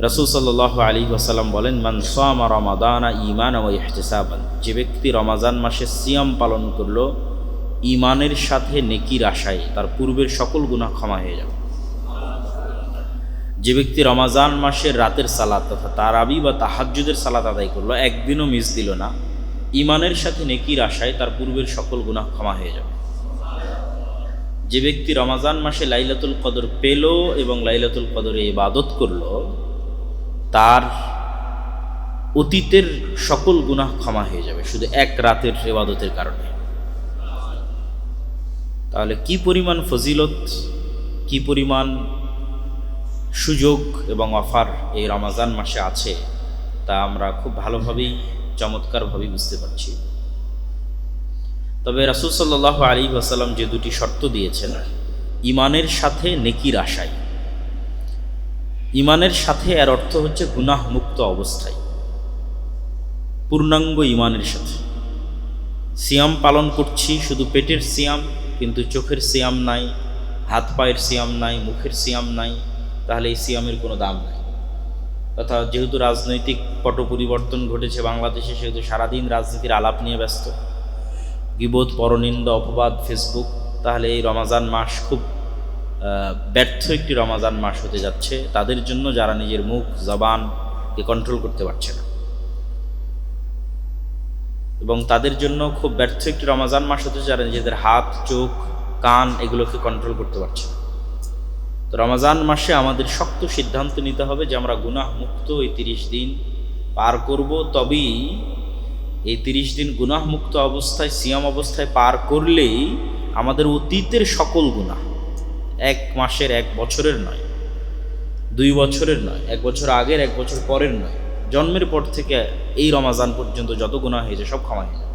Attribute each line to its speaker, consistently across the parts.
Speaker 1: রাসূল সাল্লাল্লাহু আলাইহি ওয়াসাল্লাম বলেন, মান সামা রমাদানা ঈমানান ওয়া ইহতিসাবান, যে ব্যক্তি রমাজান মাসে সিয়াম পালন করলো ঈমানের সাথে নেকির আশায়, তার পূর্বের সকল গুনাহ ক্ষমা হয়ে যাবে। যে ব্যক্তি রমাজান মাসের রাতের সালাত তথা তারাবি বা তাহাজ্জুদের সালাত আদায় করলো, একদিনও মিস দিল না, ঈমানের সাথে নেকির আশায়, তার পূর্বের সকল গুনাহ ক্ষমা হয়ে যাবে। যে ব্যক্তি রমাজান মাসে লাইলাতুল কদর পেল এবং লাইলাতুল কদরে ইবাদত করলো, তার অতীতের সকল গুনাহ ক্ষমা হয়ে যাবে শুধু এক রাতের ইবাদতের কারণে। তাহলে কি পরিমাণ ফজিলত, কি পরিমাণ সুযোগ এবং অফার এই রমাজান মাসে আছে, তা আমরা খুব ভালোভাবেই চমৎকারভাবেই বুঝতে পারছি। তবে রাসূল সাল্লাল্লাহু আলাইহি ওয়াসাল্লাম যে দুটি শর্ত দিয়েছেন, ঈমানের সাথে নেকির আশায়। ঈমানের সাথে এর অর্থ হচ্ছে গুনাহ মুক্ত অবস্থায়, পূর্ণাঙ্গ ঈমানের সাথে। সিয়াম পালন করছি, শুধু পেটের সিয়াম, কিন্তু চোখের সিয়াম নাই, হাত পায়ের সিয়াম নাই, মুখের সিয়াম নাই, তাহলে এই সিয়ামের কোনো দাম নাই। তথা যেহেতু রাজনৈতিক পট পরিবর্তন ঘটেছে বাংলাদেশে, সেহেতু সারাদিন রাজনীতির আলাপ নিয়ে ব্যস্ত, গীবত, পরনিন্দা, অপবাদ, ফেসবুক, তাহলে এই রমাজান মাস খুব ব্যর্থ একটি রমাজান মাস হতে যাচ্ছে তাদের জন্য, যারা নিজের মুখ জবানকে কন্ট্রোল করতে পারছে না, এবং তাদের জন্য খুব ব্যর্থ একটি রমাজান মাস হতে যারা নিজেদের হাত, চোখ, কান এগুলোকে কন্ট্রোল করতে পারছে না। তো রমাজান মাসে আমাদের শক্ত সিদ্ধান্ত নিতে হবে যে আমরা গুনাহ মুক্ত এই 30 দিন পার করব। তবেই এই 30 দিন গুনাহ মুক্ত অবস্থায়, সিয়াম অবস্থায় পার করলেই আমাদের অতীতের সকল গুনাহ, 1 মাসের, 1 বছরের নয়, 2 বছরের নয়, 1 বছর আগের, 1 বছর পরের নয়, জন্মের পর থেকে এই রমাজান পর্যন্ত যত গুনাহ হয়েছে সব ক্ষমা হয়ে যাবে।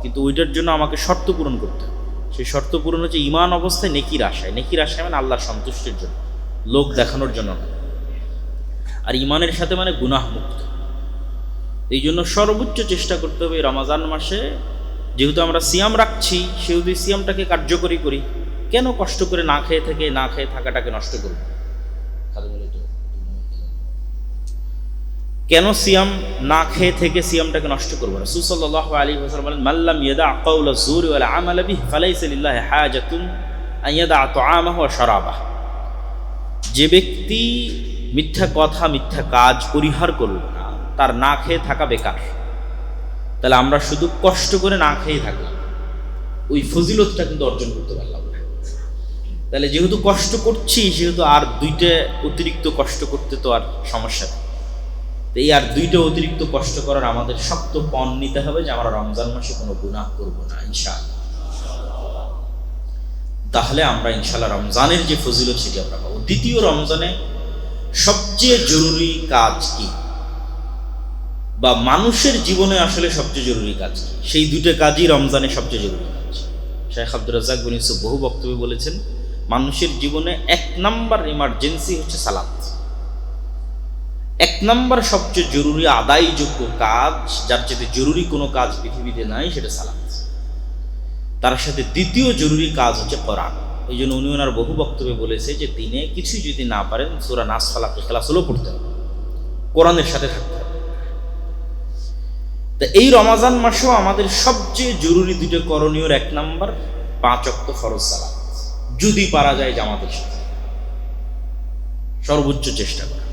Speaker 1: কিন্তু ওইটার জন্য আমাকে শর্ত পূরণ করতে হবে। সেই শর্ত পূরণ হচ্ছে ঈমান অবস্থায় নেকির আশায়। নেকির আশায় মানে আল্লাহর সন্তুষ্টির জন্য, লোক দেখানোর জন্য না। আর ঈমানের সাথে মানে গুনাহ মুক্ত। এই জন্য সর্বোচ্চ চেষ্টা করতে হবে রমাজান মাসে, যেহেতু আমরা সিয়াম রাখছি, সেহেতু সিয়ামটাকে কার্যকরী করি। কেন কষ্ট করে না খেয়ে থাকাটাকে নষ্ট করব? কেন সিয়াম না খেয়ে থেকে সিয়ামটাকে নষ্ট করবো? রাসূল সাল্লাল্লাহু আলাইহি ওয়াসাল্লাম বলেন, মাল্লাম ইয়াদা কাওলা যুরি ওয়াল আমালা বিহি ফালাইসা লিল্লাহি হাজাতুন আন ইয়াদা তাআমাহু ওয়া শারাবাহু। যে ব্যক্তি মিথ্যা কথা, মিথ্যা কাজ পরিহার করল না, তার না খেয়ে থাকা বেকার। তাহলে আমরা শুধু কষ্ট করে না খেয়ে থাকলাম, ওই ফজিলতটা কিন্তু অর্জন করতে পারলাম না। তাহলে যেহেতু কষ্ট করছি, সেহেতু আর 2টা অতিরিক্ত কষ্ট করতে তো আর সমস্যা নেই। এই আর 2টা অতিরিক্ত কষ্ট করার আমাদের শক্ত পণ নিতে হবে যে আমরা রমজান মাসে কোনো গুনাহ করব না ইনশাআল্লাহ। তাহলে আমরা ইনশাআল্লাহ রমজানের যে ফজিলত সেটি আমরা পাবো। দ্বিতীয় রমজানে সবচেয়ে জরুরি কাজ কি, বা মানুষের জীবনে আসলে সবচেয়ে জরুরি কাজ কি? সেই 2টা কাজই রমজানে সবচেয়ে জরুরি কাজ। শেখ আব্দুর রাজ্জাক বিন ইউসুফ বহু বক্তব্যে বলেছেন, মানুষের জীবনে 1 নম্বর ইমার্জেন্সি হচ্ছে সালাত। 1 নম্বর সবচেয়ে জরুরি আদায়যোগ্য কাজ, যার চেয়ে জরুরি কোনো কাজ পৃথিবীতে নাই, সেটা সালাত। তার সাথে দ্বিতীয় জরুরি কাজ হচ্ছে কোরআন। এই জন্য উনি ওনার বহু বক্তব্যে বলেছে যে দিনে কিছুই যদি না পারেন, সূরা নাস, ফালাক, ইখলাস হলেও পড়তে হবে, কোরআনের সাথে থাকতে হবে। তা এই রমাজান মাসেও আমাদের সবচেয়ে জরুরি 2টা করণীয়, 1 নম্বর 5 ওয়াক্ত ফরজ সালাত, যদি পারা যায় জামাতের সাথে, সর্বোচ্চ চেষ্টা করা।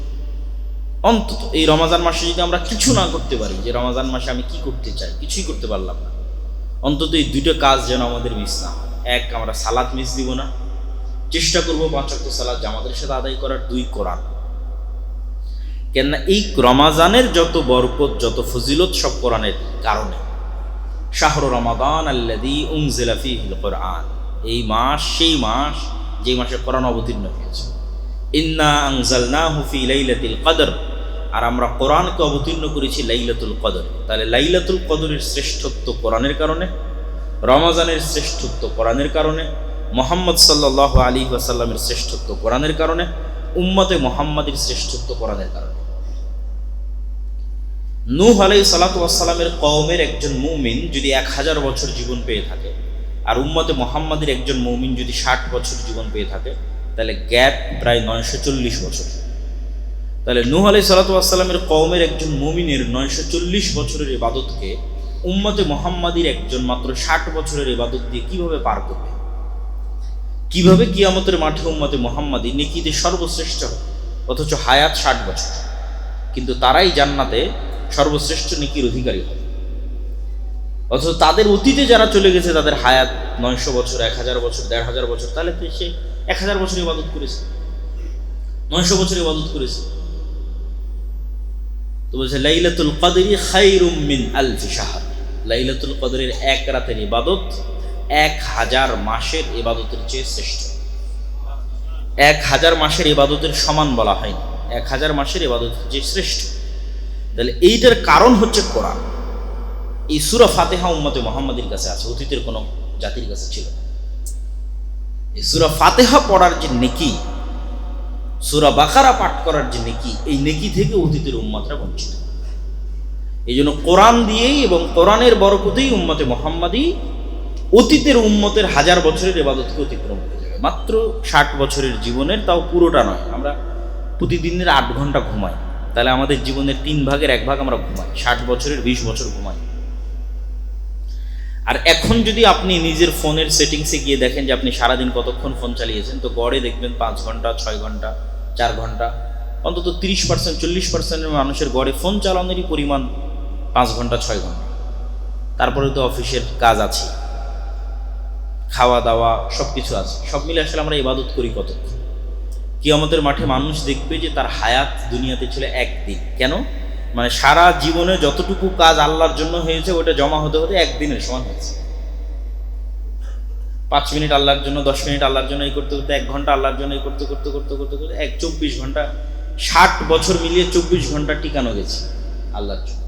Speaker 1: অন্তত এই রমাজান মাসে যদি আমরা কিছু না করতে পারি, যে রমাজান মাসে আমি কি করতে চাই, কিছুই করতে পারলাম না, অন্তত এই 2টা কাজ যেন আমাদের মিস না হয়। 1, আমরা সালাত মিস দিব না, চেষ্টা করবো 5 ওয়াক্ত সালাত জামাতের সাথে আদায় করার। 2, কোরআন। কেননা এই রমাজানের যত বরকত, যত ফজিলত সব কোরআনের কারণে। শাহরু রমাদান আল্লাযী উনজিলা ফীহিল কুরআন, এই মাস সেই মাস যে মাসে কোরআন অবতীর্ণ হয়েছে। ইন্না আনজালনাহু ফী লাইলাতিল কদর, আর আমরা কোরআনকে অবতীর্ণ করেছি লাইলাতুল কদর। তাহলে লাইলাতুল কদরের শ্রেষ্ঠত্ব কোরআনের কারণে, রমাজানের শ্রেষ্ঠত্ব কোরআনের কারণে, মুহাম্মদ সাল্লাল্লাহু আলাইহি ওয়াসাল্লামের শ্রেষ্ঠত্ব কোরআনের কারণে, উম্মতে মুহাম্মাদের শ্রেষ্ঠত্ব কোরআনের কারণে। নূহ আলাইহিস সালাতু ওয়াস সালামের কওমের একজন মুমিন যদি 1000 বছর জীবন পেয়ে থাকে, আর উম্মতে মুহাম্মাদের একজন মুমিন যদি 60 বছর জীবন পেয়ে থাকে, তাহলে গ্যাপ প্রায় 940 বছর। তাহলে নূহ আলাইহিস সালাতু ওয়াস সালামের কওমের একজন মুমিনের 940 বছরের ইবাদতকে উম্মতে মুহাম্মাদির একজন মাত্র 60 বছরের ইবাদত দিয়ে কিভাবে পার করবে? কিভাবে কিয়ামতের মাঠে উম্মতে মুহাম্মাদি নেকিতে সর্বশ্রেষ্ঠ হবে? অথচ হায়াত 60 বছর, কিন্তু তারাই জান্নাতে সর্বশ্রেষ্ঠ নেকির অধিকারী হবে। অথচ তাদের অতীতে যারা চলে গেছে তাদের হায়াত 900 বছর, 1000 বছর, 1500 বছর, তাহলে তো সে 1000 বছর ইবাদত করেছে, 900 বছর ইবাদত করেছে। তো বলছে লাইলাতুল কদরি খায়রুম মিন আলফি শাহর, লাইলাতুল কদরের এক রাতের ইবাদত 1000 মাসের ইবাদতের চেয়ে শ্রেষ্ঠ। 1000 মাসের ইবাদতের সমান বলা হয়নি, 1000 মাসের ইবাদতের চেয়ে শ্রেষ্ঠ। তাহলে এইটার কারণ হচ্ছে কোরআন। এই সূরা ফাতিহা উম্মতে মুহাম্মাদির কাছে আছে, অতীতের কোনো জাতির কাছে ছিল না। এই সূরা ফাতিহা পড়ার যে নেকি, সূরা বাকারা পাঠ করার যে নেকি, এই নেকি থেকে অতীতের উম্মতরা বঞ্চিত। এই জন্য কোরআন দিয়েই এবং কোরআনের বরকতেই উম্মতে মুহাম্মাদি অতীতের উম্মতের 1000 বছরের ইবাদতকে অতিক্রম করে যাবে মাত্র 60 বছরের জীবনের, তাও পুরোটা নয়। আমরা প্রতিদিনের 8 ঘন্টা ঘুমাই, তাহলে আমাদের জীবনের 3 ভাগের 1 ভাগ আমরা ঘুমাই, 60 বছরের 20 বছর ঘুমাই। আর এখন যদি আপনি নিজের ফোনের সেটিংসে গিয়ে দেখেন যে আপনি সারাদিন কতক্ষণ ফোন চালিয়েছেন, তো গড়ে দেখবেন 5 ঘন্টা, 6 ঘন্টা, 4 ঘন্টা, অন্তত 30%, 40% মানুষের গড়ে ফোন চালানোরই পরিমাণ 5 ঘন্টা, 6 ঘন্টা। তারপরে তো অফিসের কাজ আছে, খাওয়া দাওয়া সব কিছু আছে, সব মিলে আসলে আমরা ইবাদত করি কতক্ষণ? কিয়ামতের মাঠে মানুষ দেখবে যে তার হায়াত দুনিয়াতে ছিল একদিন। কেন? মানে সারা জীবনে যতটুকু কাজ আল্লাহর জন্য হয়েছে ওটা জমা হতে হতে একদিনের সমান হয়েছে। 5 মিনিট আল্লাহর জন্য, 10 মিনিট আল্লাহর জন্য এই করতে করতে, 1 ঘন্টা আল্লাহর জন্য এই করতে করতে করতে করতে করতে 24 ঘন্টা, 60 বছর মিলিয়ে 24 ঘন্টা টিকানো গেছে আল্লাহর জন্য।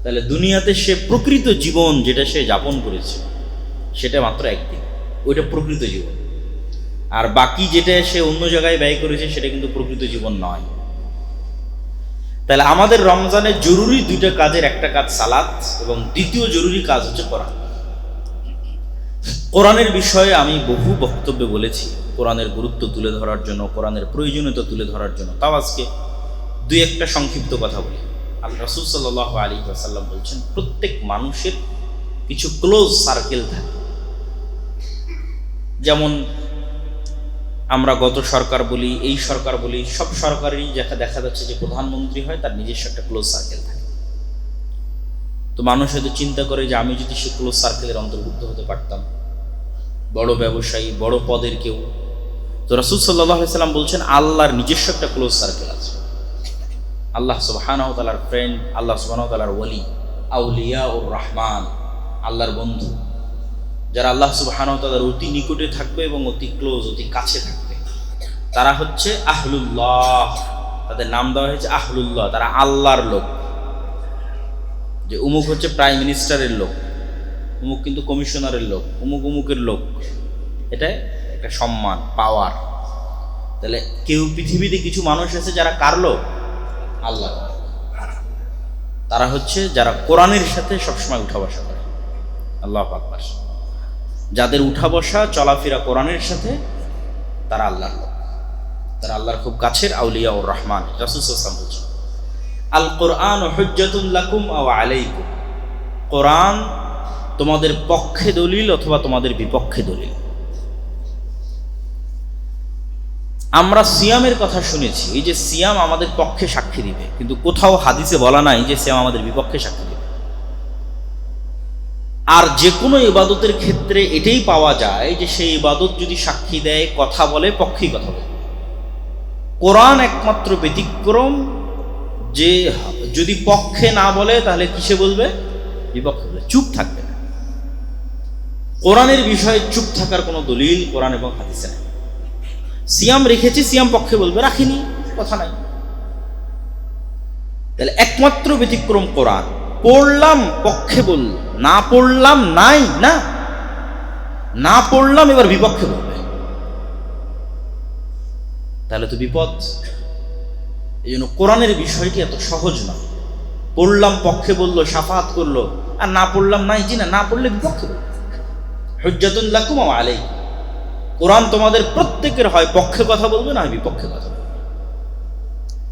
Speaker 1: তাহলে দুনিয়াতে সে প্রকৃত জীবন যেটা সে যাপন করেছে সেটা মাত্র একদিন, ওইটা প্রকৃত জীবন। আর বাকি যেটা সে অন্য জায়গায় ব্যয় করেছে সেটা কিন্তু প্রকৃত জীবন নয়। তাহলে আমাদের রমজানের জরুরি 2টা কাজের একটা কাজ সালাত, এবং দ্বিতীয় জরুরি কাজ হচ্ছে কোরআন। কোরআনের বিষয়ে আমি বহু বক্তব্যে বলেছি, কোরআনের গুরুত্ব তুলে ধরার জন্য, কোরআনের প্রয়োজনীয়তা তুলে ধরার জন্য। তাও আজকে 2-1টা সংক্ষিপ্ত কথা বলি। আল্লাহ রাসূল সাল্লাল্লাহু আলাইহি ওয়াসাল্লাম বলছেন, প্রত্যেক মানুষের কিছু ক্লোজ সার্কেল থাকে। যেমন আমরা গত সরকার বলি, এই সরকার বলি, সব সরকারেরই দেখা যাচ্ছে যে প্রধানমন্ত্রী হয় তার নিজস্ব একটা ক্লোজ সার্কেল থাকে। তো মানুষ হয়তো চিন্তা করে যে আমি যদি সে ক্লোজ সার্কেলের অন্তর্ভুক্ত হতে পারতাম, বড় ব্যবসায়ী, বড় পদের কেউ। তো রাসূল সাল্লাল্লাহু আলাইহি ওয়াসাল্লাম বলছেন আল্লাহর নিজস্ব একটা ক্লোজ সার্কেল আছে। আল্লাহ সুবহানাহু ওয়া তাআলার ফ্রেন্ড, আল্লাহ সুবহানাহু ওয়া তাআলার ওয়ালি, আউলিয়াউর রহমান, আল্লাহর বন্ধু, যারা আল্লাহ সুবহানাহু ওয়া তাআলার অতি নিকটে থাকবে এবং অতি ক্লোজ, অতি কাছে থাকবে, তারা হচ্ছে আহলুল্লাহ। তাদের নাম দেওয়া হয়েছে আহলুল্লাহ, তারা আল্লাহর লোক। যে উমুক হচ্ছে প্রাইম মিনিস্টারের লোক, উমুক কিন্তু কমিশনারের লোক, উমুক উমুকের লোক, এটা একটা সম্মান, পাওয়ার। তাহলে কেউ পৃথিবীতে কিছু মানুষ আছে যারা কার লোক? আল্লাহ। তারা হচ্ছে যারা কোরআনের সাথে সবসময় উঠা বসা করে। আল্লাহু আকবার। যাদের উঠা বসা চলাফেরা কোরআনের সাথে, তারা আল্লাহর লোক, তারা আল্লাহর খুব কাছের আউলিয়া ও রহমান। রাসূল সাল্লাল্লাহু আলাইহি ওয়াসাল্লাম বলছেন, আল কোরআন হুজ্জাতুন লাকুম আও আলাইকুম, কোরআন তোমাদের পক্ষে দলিল অথবা তোমাদের বিপক্ষে দলিল। আমরা সিয়ামের কথা শুনেছি, এই যে সিয়াম আমাদের পক্ষে সাক্ষী দিবে, কিন্তু কোথাও হাদিসে বলা নাই যে সিয়াম আমাদের বিপক্ষে সাক্ষী দিবে। আর যে কোনো ইবাদতের ক্ষেত্রে এটাই পাওয়া যায় যে সেই ইবাদত যদি সাক্ষী দেয়, কথা বলে, পক্ষেই কথা বলে। কোরআন একমাত্র ব্যতিক্রম যে যদি পক্ষে না বলে তাহলে কিসে বলবে? বিপক্ষে বলবে, চুপ থাকবে না। কোরআনের বিষয়ে চুপ থাকার কোনো দলিল কোরআন এবং হাদিসে নেই। সিয়াম রেখেছি, সিয়াম পক্ষে বলবে, রাখিনি, কথা নাই। তাহলে একমাত্র ব্যতিক্রম কোরআন। পড়লাম পক্ষে বলল, না পড়লাম নাই, না না পড়লাম এবার বিপক্ষে বলবে, তাহলে তো বিপদ। এই জন্য কোরআনের বিষয়টি এত সহজ না। পড়লাম পক্ষে বললো, শাফাত করলো, আর না পড়লাম নাই, জি না পড়লে বিপক্ষে বলবে। হুজ্জাতুন লাকুম ওয়া আলাইকুম, কোরআন তোমাদের প্রত্যেকের হয় পক্ষে কথা বলবে না বিপক্ষে কথা বলবে।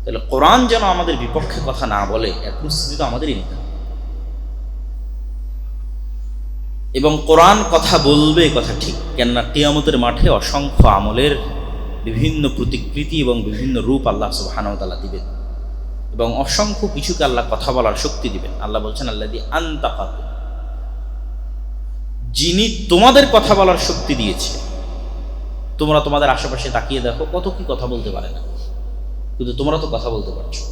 Speaker 1: তাহলে কোরআন যেন আমাদের বিপক্ষে কথা না বলে এর প্রস্তুতি তো আমাদেরই নিতে হবে। এবং কোরআন কথা বলবে, কথা ঠিক, কেননা কিয়ামতের মাঠে অসংখ্য আমলের বিভিন্ন প্রতিকৃতি এবং বিভিন্ন রূপ আল্লাহ সুবহানাহু ওয়া তাআলা দিবেন, এবং অসংখ্য কিছুকে আল্লাহ কথা বলার শক্তি দিবেন। আল্লাহ বলছেন আল্লাযী আনতাকা, যিনি তোমাদের কথা বলার শক্তি দিয়েছে। তোমরা তোমাদের আশেপাশে তাকিয়ে দেখো, কত কি কথা বলতে পারে না, কিন্তু তোমরা তো কথা বলতে পারছো।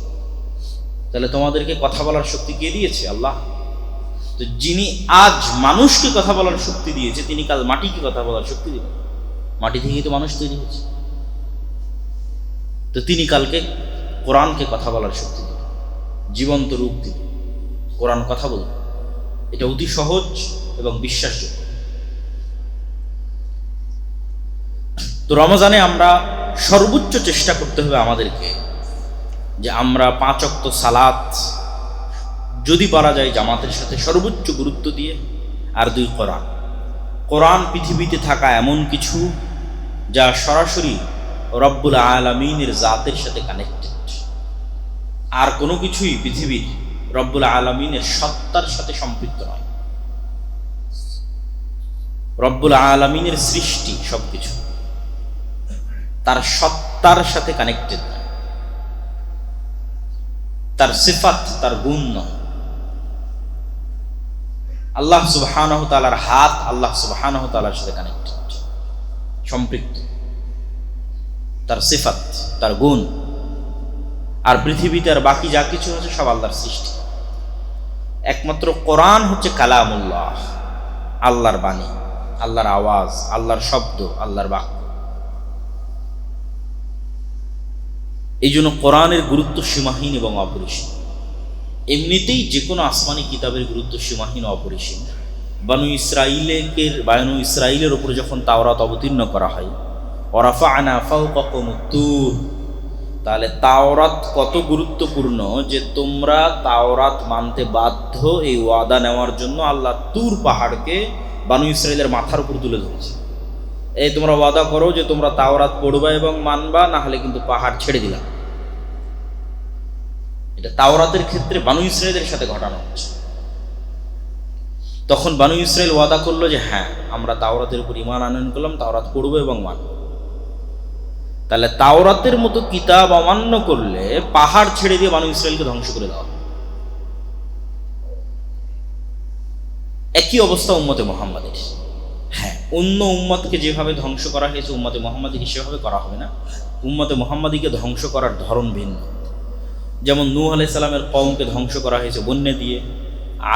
Speaker 1: তাহলে তোমাদেরকে কথা বলার শক্তি কে দিয়েছে? আল্লাহ। তো যিনি আজ মানুষকে কথা বলার শক্তি দিয়েছে, তিনি কাল মাটিকে কথা বলার শক্তি দিবেন। মাটি থেকেই তো মানুষ তৈরি হয়েছে। তো তিনি কালকে কোরআনকে কথা বলার শক্তি দিবেন, জীবন্ত রূপ দিবেন, কোরআন কথা বলবে। এটা অতি সহজ এবং বিশ্বাসযোগ্য। তো রমজানে আমরা সর্বোচ্চ চেষ্টা করতে হবে আমাদেরকে, যে আমরা 5 ওয়াক্ত সালাত যদি পারা যায় জামাতের সাথে সর্বোচ্চ গুরুত্ব দিয়ে, আর 2 কোরআন। কোরআন পৃথিবীতে থাকা এমন কিছু যা সরাসরি রব্বুল আলামিনের জাতের সাথে কানেক্টেড। আর কোনো কিছুই পৃথিবীর রব্বুল আলামিনের সত্তার সাথে সম্পৃক্ত নয়। রব্বুল আলামিনের সৃষ্টি সবকিছু তার সত্তার সাথে কানেক্টেড নয়, তার সিফাত, তার গুণ নয়। আল্লাহ সুবহানাহু ওয়া তাআলার হাত আল্লাহ সুবহানাহু ওয়া তাআলার সাথে কানেক্টেড, সম্পৃক্ত, তার সিফাত, তার গুণ। আর পৃথিবীতে আর বাকি যা কিছু হচ্ছে সব আল্লাহর সৃষ্টি। একমাত্র কোরআন হচ্ছে কালামুল্লাহ, আল্লাহর বাণী, আল্লাহর আওয়াজ, আল্লাহর শব্দ, আল্লাহর বাক্য। এই জন্য কোরআনের গুরুত্ব সীমাহীন এবং অপরিসীম। এমনিতেই যে কোনো আসমানি কিতাবের গুরুত্ব সীমাহীন ও অপরিসীম। বানু ইসরাইলের উপরে যখন তাওরাত অবতীর্ণ করা হয়, ওয়ারাফা'না ফাওকাকুমুত তুর, তাহলে তাওরাত কত গুরুত্বপূর্ণ যে তোমরা তাওরাত মানতে বাধ্য, এই ওয়াদা নেওয়ার জন্য আল্লাহ তুর পাহাড়কে বানু ইসরাইলের মাথার উপর তুলে ধরেছে। এই তোমরা ওয়াদা করো যে তোমরা তাওরাত পড়বা এবং মানবা, না হলে কিন্তু পাহাড় ছেড়ে দিলাম। এটা তাওরাতের ক্ষেত্রে বানু ইসরাইলের সাথে ঘটানো হচ্ছে। তখন বানু ইসরাইল ওয়াদা করলো যে হ্যাঁ, আমরা তাওরাতের উপর ঈমান আনয়ন করলাম, তাওরাত পড়বো এবং মানব। তাহলে তাওরাতের মতো কিতাব অমান্য করলে পাহাড় ছেড়ে দিয়ে বানু ইসরাইলকে ধ্বংস করে দেওয়া। একই অবস্থা উম্মতে মুহাম্মাদের। হ্যাঁ, অন্য উম্মতকে যেভাবে ধ্বংস করা হয়েছে উম্মতে মুহাম্মাদীকে সেভাবে করা হবে না। উম্মতে মুহাম্মাদীকে ধ্বংস করার ধরন ভিন্ন। যেমন নূহ আলাইহিস সালামের কওমকে ধ্বংস করা হয়েছে বন্যা দিয়ে,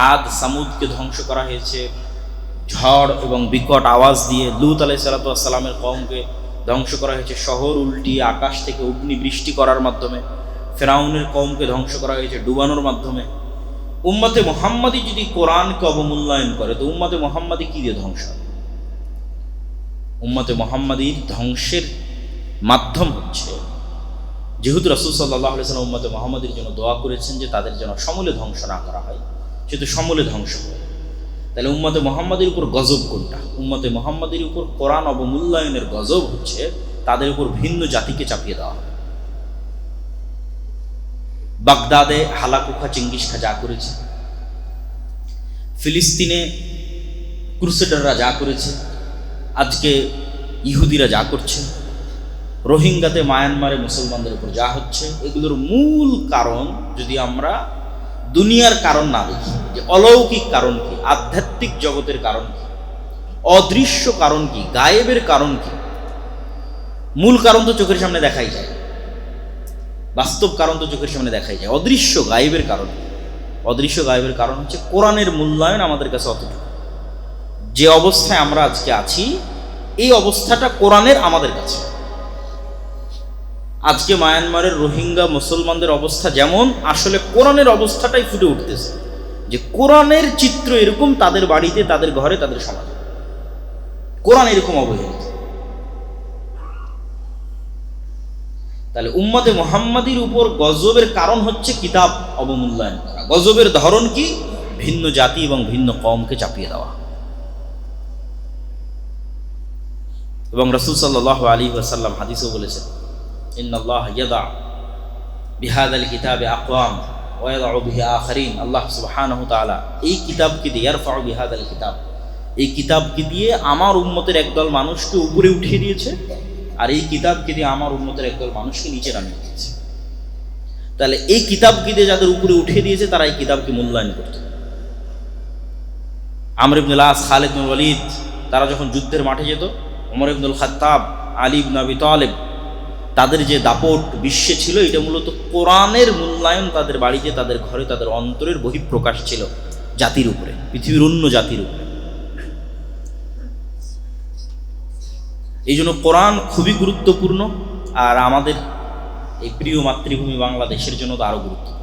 Speaker 1: আদ সামুদকে ধ্বংস করা হয়েছে ঝড় এবং বিকট আওয়াজ দিয়ে, লূত আলাইহিস সালামের কওমকে ধ্বংস করা হয়েছে শহর উল্টিয়ে আকাশ থেকে অগ্নি বৃষ্টি করার মাধ্যমে, ফেরাউনের কওমকে ধ্বংস করা হয়েছে ডুবানোর মাধ্যমে। উম্মতে মুহাম্মাদী যদি কোরআনকে অবমূল্যায়ন করে তো উম্মতে মুহাম্মাদী কি দিয়ে ধ্বংস হবে? উম্মতে মুহাম্মাদীর ধ্বংসের মাধ্যম হচ্ছে, যেহেতু রাসূল সাল্লাল্লাহু আলাইহি ওয়াসাল্লাম উম্মতে মুহাম্মাদীর জন্য দোয়া করেছেন যে তাদের যেন সমূলে ধ্বংস না করা হয়, সেহেতু সমূলে ধ্বংস হয়। তাহলে উম্মতে মুহাম্মাদীর উপর গজব কোনটা? উম্মতে মুহাম্মাদীর উপর কোরআন অবমূল্যায়নের গজব হচ্ছে তাদের উপর ভিন্ন জাতিকে চাপিয়ে দেওয়া হবে। বাগদাদে হালাকুখা চেঙ্গিস খা যা করেছে, ফিলিস্তিনে ক্রুসেডাররা যা করেছে, আজকে ইহুদিরা যা করছে, রোহিঙ্গাতে মায়ানমারে মুসলমানদের উপর যা হচ্ছে, এগুলোর মূল কারণ যদি আমরা দুনিয়ার কারণ না দেখি, যে অলৌকিক কারণ কি, আধ্যাত্মিক জগতের কারণ কি, অদৃশ্য কারণ কি, গায়েবের কারণ কি, মূল কারণ তো চোখের সামনে দেখাই যায়, বাস্তব কারণ তো চোখের সামনে দেখাই যায়। অদৃশ্য গায়েবের কারণ, অদৃশ্য গায়েবের কারণ হচ্ছে কোরআনের মূল্যায়ন আমাদের কাছে অতটুকু। যে অবস্থায় আমরা আজকে আছি এই অবস্থাটা কোরআনের আমাদের কাছে। আজকে মায়ানমারের রোহিঙ্গা মুসলমানদের অবস্থা যেমন, আসলে কোরআনের অবস্থাটাই ফুটে উঠতেছে যে কোরআনের চিত্র এরকম তাদের বাড়িতে, তাদের ঘরে, তাদের সমাজে কোরআন এরকম অবহেলিত। তাহলে উম্মতে মুহাম্মাদীর উপর গজবের কারণ হচ্ছে কিতাব অবমূল্যায়ন করা। গজবের ধরন কি? ভিন্ন জাতি এবং ভিন্ন কওমকে চাপিয়ে দেওয়া। এবং রাসূল সাল্লাল্লাহু আলাইহি ওয়াসাল্লাম হাদিসেও বলেছেন, ইন্নাল্লাহ ইয়াদা বিহাদাল কিতাবে আকওয়াম ওয়া ইয়াদউ বিহি আখারিন। আল্লাহ সুবহানাহু তাআলা এই কিতাবকে দিয়ে, ইয়ারফাউ বিহাদাল কিতাব, এই কিতাবকে দিয়ে আমার উম্মতের একদল মানুষকে উপরে উঠিয়ে দিয়েছে, আর এই কিতাবকে দিয়ে আমার উম্মতের একদল মানুষকে নিচে নামিয়ে দিয়েছে। তাহলে এই কিতাবকে দিয়ে যাদের উপরে উঠিয়ে দিয়েছে তারা এই কিতাবকে মূল্যায়ন করত। আমর ইবনুল আস, খালিদ বিন ওয়ালিদ, তারা যখন যুদ্ধের মাঠে যেত, ওমর ইবনুল খাত্তাব, আলী ইবনে আবি তালেব, তাদের যে দাপট বিশ্বে ছিল, এটা মূলত কোরআনের মূল্যায়ন তাদের বাড়িতে, তাদের ঘরে, তাদের অন্তরের বহিঃপ্রকাশ ছিল জাতির উপরে, পৃথিবীর অন্য জাতির উপরে। এই জন্য কোরআন খুবই গুরুত্বপূর্ণ, আর আমাদের এই প্রিয় মাতৃভূমি বাংলাদেশের জন্য তো আরও গুরুত্বপূর্ণ।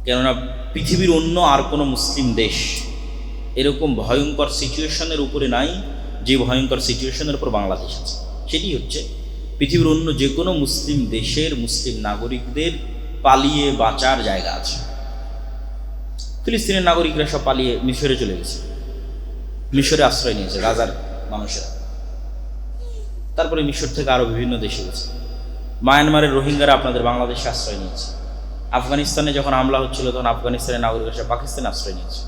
Speaker 1: কেননা পৃথিবীর অন্য আর কোনো মুসলিম দেশ এরকম ভয়ঙ্কর সিচুয়েশনের উপরে নাই যে ভয়ঙ্কর সিচুয়েশনের উপর বাংলাদেশ আছে। সেটি হচ্ছে পৃথিবীর অন্য যে কোনো মুসলিম দেশের মুসলিম নাগরিকদের পালিয়ে বাঁচার জায়গা আছে। ফিলিস্তিনের নাগরিকরা সব পালিয়ে মিশরে চলে গেছে, মিশরে আশ্রয় নিয়েছে গাজার মানুষেরা। তারপরে মিশর থেকে আরও বিভিন্ন দেশে গেছে। মায়ানমারের রোহিঙ্গারা আপনাদের বাংলাদেশে আশ্রয় নিয়েছে। আফগানিস্তানে যখন হামলা হচ্ছিল তখন আফগানিস্তানের নাগরিকরা সব পাকিস্তানে আশ্রয় নিয়েছে।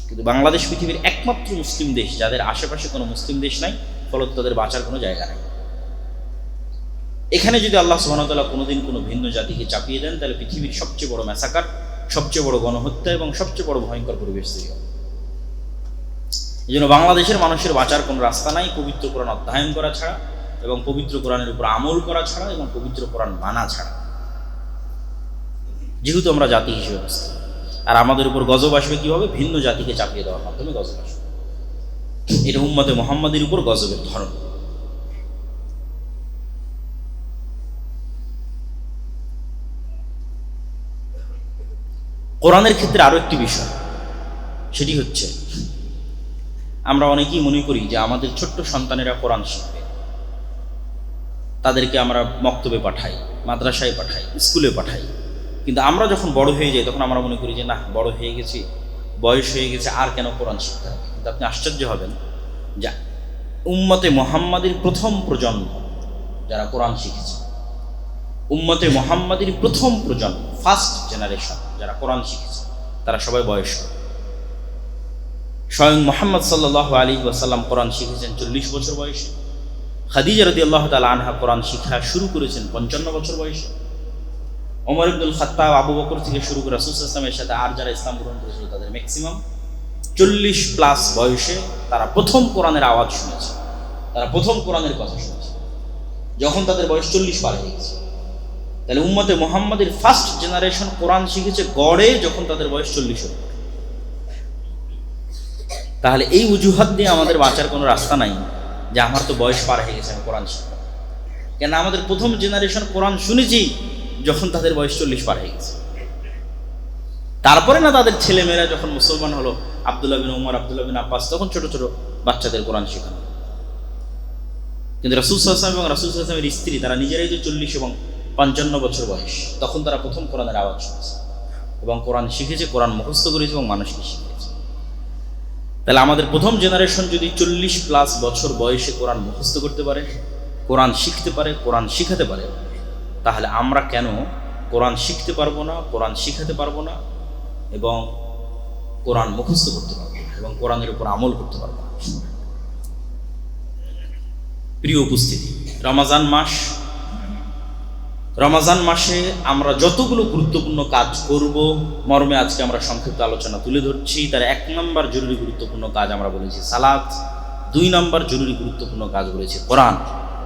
Speaker 1: কিন্তু বাংলাদেশ পৃথিবীর একমাত্র মুসলিম দেশ যাদের আশেপাশে কোনো মুসলিম দেশ নাই, ফলত তাদের বাঁচার কোনো জায়গা নেই। এখানে যদি আল্লাহ সুবহানাহু ওয়া তাআলা কোনোদিন কোনো ভিন্ন জাতিকে চাপিয়ে দেন, তাহলে পৃথিবীর সবচেয়ে বড় ম্যাসাকার, সবচেয়ে বড় গণহত্যা এবং সবচেয়ে বড় ভয়ঙ্কর পরিবেশ তৈরি হবে। এই জন্য বাংলাদেশের মানুষের বাঁচার কোনো রাস্তা নাই পবিত্র কোরআন অধ্যয়ন করা ছাড়া, এবং পবিত্র কোরআনের উপর আমল করা ছাড়া, এবং পবিত্র কোরআন মানা ছাড়া। যেহেতু আমরা জাতি হিসেবে ব্যবস্থা, আর আমাদের উপর গজব আসবে কীভাবে? ভিন্ন জাতিকে চাপিয়ে দেওয়ার মাধ্যমে গজব আসবে। এটা উম্মতে মুহাম্মাদের উপর গজবের ধরন। কোরআনের ক্ষেত্রে আরও একটি বিষয়, সেটি হচ্ছে আমরা অনেকেই মনে করি যে আমাদের ছোট্ট সন্তানেরা কোরআন শিখবে, তাদেরকে আমরা মক্তবে পাঠাই, মাদ্রাসায় পাঠাই, স্কুলে পাঠাই। কিন্তু আমরা যখন বড় হয়ে যাই তখন আমরা মনে করি যে না, বড় হয়ে গেছি, বয়স হয়ে গেছে, আর কেন কোরআন শিখতে হবে। কিন্তু আপনি আশ্চর্য হবেন যে উম্মতে মুহাম্মাদের প্রথম প্রজন্ম যারা কোরআন শিখেছে, উম্মতে মুহাম্মাদের প্রথম প্রজন্ম, ফার্স্ট জেনারেশন যারা কোরআন শিখেছে, তারা সবাই বয়স্ক। স্বয়ং মুহাম্মদ সাল্লাল্লাহু আলাইহি ওয়াসাল্লাম কোরআন শিখেছেন 40 বছর বয়সে। খাদিজা রাদিয়াল্লাহু তাআলা আনহা কোরআন শিক্ষা শুরু করেছেন 55 বছর বয়সে। ওমর ইবনুল খাত্তাব, আবু বকর থেকে শুরু করে রাসূল সাল্লাল্লাহু আলাইহি ওয়াসাল্লামের সাথে আর যারা ইসলাম গ্রহণ করেছিল তাদের ম্যাক্সিমাম 40+ বয়সে তারা প্রথম কোরআনের আওয়াজ শুনেছে, তারা প্রথম কোরআনের কথা শুনেছে যখন তাদের বয়স 40 পার হয়ে গেছে। তাহলে উম্মতে মুহাম্মাদের ফার্স্ট জেনারেশন কোরআন শিখেছে গড়ে যখন তাদের বয়স 40 হল। তাহলে এই অজুহাত দিয়ে আমাদের বাঁচার কোনো রাস্তা নাই যে আমার তো বয়স পার হয়ে গেছে, আমি কোরআন শিখব। কেন? আমাদের প্রথম জেনারেশন কোরআন শুনেছি যখন তাদের বয়স 40 পার হয়ে গেছে। তারপরে না তাদের ছেলেমেয়েরা যখন মুসলমান হলো, আব্দুল্লাহ বিন উমর, আব্দুল্লাহ বিন আব্বাস, তখন ছোট ছোট বাচ্চাদের কোরআন শেখানো। কিন্তু রাসূল সাল্লাল্লাহু আলাইহি ওয়াসাল্লাম এবং রাসূল সাল্লাল্লাহু আলাইহি ওয়াসাল্লামের স্ত্রী তারা নিজেরাই যে 40 এবং 55 বছর বয়স, তখন তারা প্রথম কোরআনের আওয়াজ শুনেছে এবং কোরআন শিখেছে, কোরআন মুখস্থ করেছে এবং মানুষকে শিখিয়েছে। তাহলে আমাদের প্রথম জেনারেশন যদি 40+ বছর বয়সে কোরআন মুখস্থ করতে পারে, কোরআন শিখতে পারে, কোরআন শিখাতে পারে, তাহলে আমরা কেন কোরআন শিখতে পারবো না, কোরআন শিখাতে পারবো না, এবং কোরআন মুখস্থ করতে পারবো না, এবং কোরআনের উপর আমল করতে পারবো না? প্রিয় উপস্থিতি, রমাজান মাসে আমরা যতগুলো গুরুত্বপূর্ণ কাজ করব মর্মে আজকে আমরা সংক্ষিপ্ত আলোচনা তুলে ধরছি। তার 1 নম্বর জরুরি গুরুত্বপূর্ণ কাজ আমরা বলেছি সালাত, 2 নম্বর জরুরি গুরুত্বপূর্ণ কাজ বলেছি কোরআন,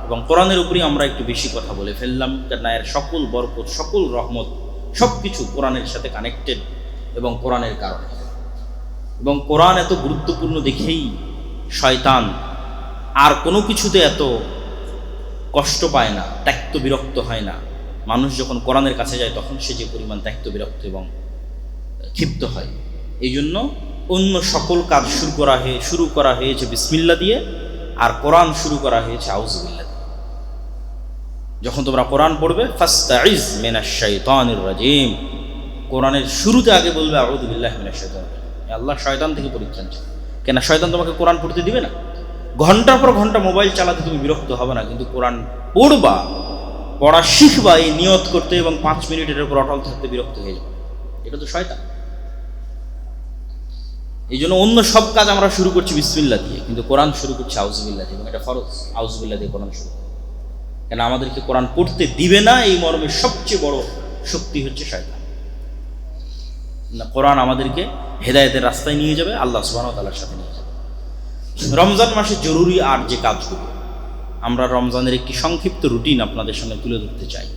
Speaker 1: এবং কোরআনের উপরই আমরা একটু বেশি কথা বলে ফেললাম, কেননা এর সকল বরকত, সকল রহমত সব কিছু কোরআনের সাথে কানেক্টেড এবং কোরআনের কারণে। এবং কোরআন এত গুরুত্বপূর্ণ দেখেই শয়তান আর কোনো কিছুতে এত কষ্ট পায় না, ত্যক্ত বিরক্ত হয় না। মানুষ যখন কোরআনের কাছে যায় তখন সে যে পরিমাণ ত্যক্ত বিরক্ত এবং ক্ষিপ্ত হয়। এই জন্য অন্য সকল কাজ শুরু করা হয়েছে বিসমিল্লাহ দিয়ে, আর কোরআন শুরু করা হয়েছে আউযুবিল্লাহ দিয়ে। যখন তোমরা কোরআন পড়বে ফাস্তাইজ মিনাশ শাইতানির রাজিম, কোরআনের শুরুতে আগে বলবে আউযু বিল্লাহি মিনাশ শাইতানির রাজিম, আল্লাহ শয়তান থেকে পরিত্রাণ চাই। কেন? শয়তান তোমাকে কোরআন পড়তে দিবে না। ঘন্টার পর ঘন্টা মোবাইল চালাতে তুমি বিরক্ত হবে না, কিন্তু কোরআন পড়বা, পড়া শিখবা এই নিয়ত করতে এবং 5 মিনিটের উপর অটল থাকতে বিরক্ত হয়ে যাবে। এটা তো শয়তান। এই জন্য অন্য সব কাজ আমরা শুরু করছি বিসমিল্লাহ দিয়ে, কিন্তু কোরআন শুরু করছি আউযুবিল্লাহ দিয়ে, এবং এটা ফরজ। আউযুবিল্লাহ দিয়ে কোরআন শুরু, কেন আমাদেরকে কোরআন পড়তে দিবে না এই মর্মে সবচেয়ে বড় শক্তি হচ্ছে শয়তান। না, কোরআন আমাদেরকে হেদায়েতের রাস্তায় নিয়ে যাবে, আল্লাহ সুবহানাহু ওয়া তাআলার সাথে নিয়ে যাবে। রমজান মাসে জরুরি আর যে কাজগুলো, আমরা রমজানের একটি সংক্ষিপ্ত রুটিন আপনাদের সামনে তুলে ধরতে চাই।